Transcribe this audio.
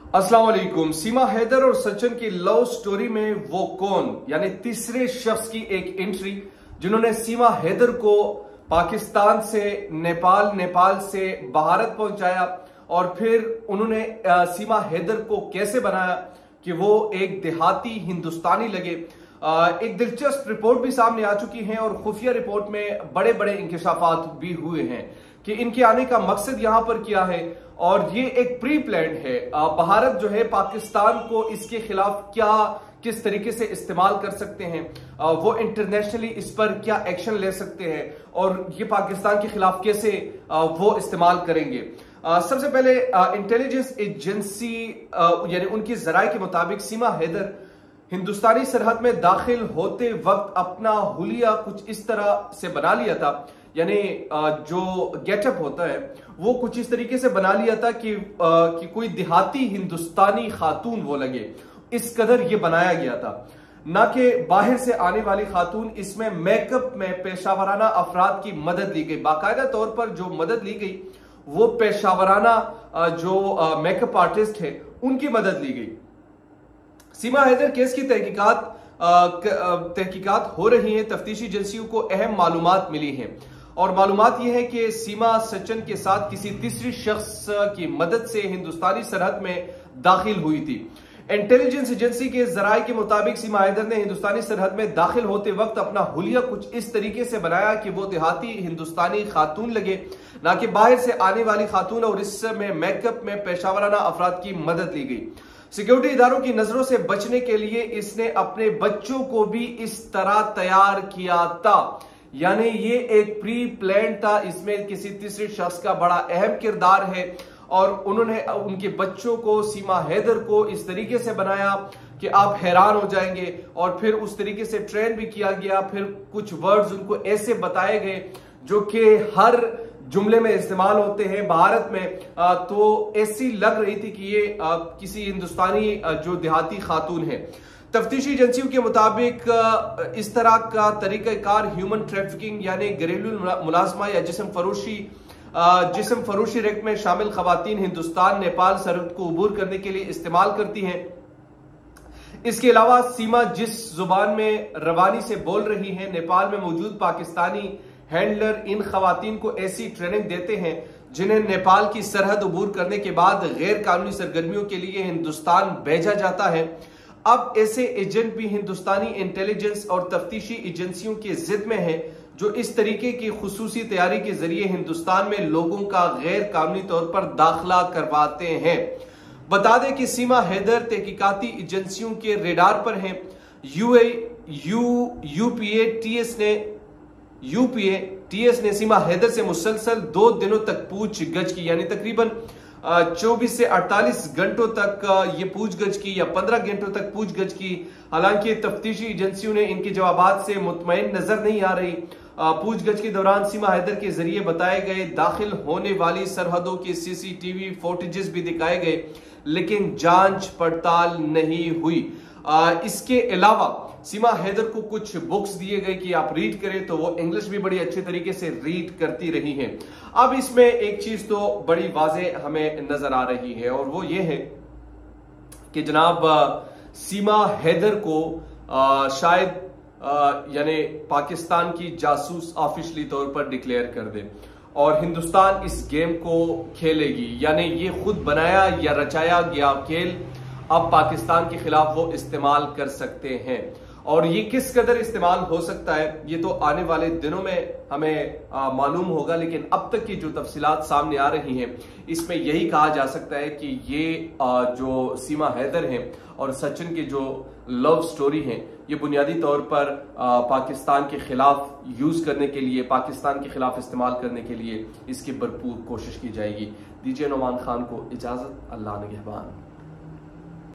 अस्सलाम वालेकुम। सीमा हैदर और सचिन की लव स्टोरी में वो कौन यानी तीसरे शख्स की एक एंट्री जिन्होंने सीमा हैदर को पाकिस्तान से नेपाल, नेपाल से भारत पहुंचाया और फिर उन्होंने सीमा हैदर को कैसे बनाया कि वो एक देहाती हिंदुस्तानी लगे। एक दिलचस्प रिपोर्ट भी सामने आ चुकी है और खुफिया रिपोर्ट में बड़े बड़े इंकशाफात भी हुए हैं कि इनके आने का मकसद यहां पर क्या है और ये एक प्री प्लान्ड है। भारत जो है पाकिस्तान को इसके खिलाफ किस तरीके से इस्तेमाल कर सकते हैं, वो इंटरनेशनली इस पर क्या एक्शन ले सकते हैं और ये पाकिस्तान के खिलाफ कैसे वो इस्तेमाल करेंगे। सबसे पहले इंटेलिजेंस एजेंसी यानी उनकी जराये के मुताबिक सीमा हैदर हिंदुस्तानी सरहद में दाखिल होते वक्त अपना हुलिया कुछ इस तरह से बना लिया था, यानी जो गेटअप होता है वो कुछ इस तरीके से बना लिया था कि कोई देहाती हिंदुस्तानी खातून वो लगे। इस कदर ये बनाया गया था, ना कि बाहर से आने वाली खातून। इसमें मेकअप में पेशावराना अफराद की मदद ली गई, बाकायदा तौर पर जो मदद ली गई वो पेशावराना जो मेकअप आर्टिस्ट है उनकी मदद ली गई। सीमा हैदर केस की तहकीकात हो रही है। तफ्तीशी एजेंसियों को अहम मालूमात मिली हैं और मालूमात यह है कि सीमा सचिन के साथ किसी तीसरी शख्स की मदद से हिंदुस्तानी सरहद में दाखिल हुई थी। इंटेलिजेंस एजेंसी के जराये के मुताबिक सीमा हैदर ने हिंदुस्तानी सरहद में दाखिल होते वक्त अपना हुलिया कुछ इस तरीके से बनाया कि वो देहाती हिंदुस्तानी खातून लगे, ना कि बाहर से आने वाली खातून, और इसमें मेकअप में पेशावराना अफराद की मदद ली गई। सिक्योरिटी इदारों की नजरों से बचने के लिए इसने अपने बच्चों को भी इस तरह तैयार किया था, यानी ये एक प्री प्लान था। इसमें किसी तीसरे शख्स का बड़ा अहम किरदार है और उन्होंने उनके बच्चों को, सीमा हैदर को इस तरीके से बनाया कि आप हैरान हो जाएंगे। और फिर उस तरीके से ट्रेन भी किया गया। फिर कुछ वर्ड्स उनको ऐसे बताए गए जो कि हर जुमले में इस्तेमाल होते हैं भारत में, तो ऐसी लग रही थी कि ये किसी हिंदुस्तानी जो देहाती खातून है। तफ्तीशी एजेंसियों के मुताबिक इस तरह का तरीकाकार ह्यूमन ट्रैफिकिंग यानी घरेलू मुलाजमा या जिस्म फरोशी रेट में शामिल खवातीन हिंदुस्तान नेपाल सरहद को उबूर करने के लिए इस्तेमाल करती हैं। इसके अलावा सीमा जिस जुबान में रवानी से बोल रही है, नेपाल में मौजूद पाकिस्तानी हैंडलर इन खवातीन को ऐसी ट्रेनिंग देते हैं जिन्हें नेपाल की सरहद उबूर करने के बाद गैर कानूनी सरगर्मियों के लिए हिंदुस्तान भेजा जाता है। अब ऐसे एजेंट भी हिंदुस्तानी इंटेलिजेंस और तफ्तीशी एजेंसियों के जिद में हैं जो इस तरीके की खुसूसी तैयारी के जरिए हिंदुस्तान में लोगों का गैर कानूनी तौर पर दाखिला करवाते हैं। बता दें कि सीमा हैदर तहकीकाती एजेंसियों के रेडार पर हैं। यूपीए टीएस ने सीमा हैदर से मुसलसल 2 दिनों तक पूछगछ की, यानी तकरीबन 24 से 48 घंटों तक ये पूछगछ की या 15 घंटों तक पूछगछ की। हालांकि तफ्तीशी एजेंसियों ने इनके जवाबात से मुतमईन नजर नहीं आ रही। पूछगछ के दौरान सीमा हैदर के जरिए बताए गए दाखिल होने वाली सरहदों के सीसीटीवी फुटेजेस भी दिखाए गए, लेकिन जांच पड़ताल नहीं हुई। इसके अलावा सीमा हैदर को कुछ बुक्स दिए गए कि आप रीड करें, तो वो इंग्लिश भी बड़ी अच्छे तरीके से रीड करती रही हैं। अब इसमें एक चीज तो बड़ी वाजे हमें नजर आ रही है और वो ये है कि जनाब सीमा हैदर को शायद यानी पाकिस्तान की जासूस ऑफिशियली तौर पर डिक्लेयर कर दे और हिंदुस्तान इस गेम को खेलेगी, यानी ये खुद बनाया या रचाया गया खेल अब पाकिस्तान के खिलाफ वो इस्तेमाल कर सकते हैं। और ये किस कदर इस्तेमाल हो सकता है ये तो आने वाले दिनों में हमें मालूम होगा, लेकिन अब तक की जो तफसीलात सामने आ रही हैं इसमें यही कहा जा सकता है कि ये जो सीमा हैदर हैं और सचिन की जो लव स्टोरी है ये बुनियादी तौर पर पाकिस्तान के खिलाफ यूज करने के लिए, पाकिस्तान के खिलाफ इस्तेमाल करने के लिए इसकी भरपूर कोशिश की जाएगी। दीजिए नौमान खान को इजाजत। अल्लाह निगहबान।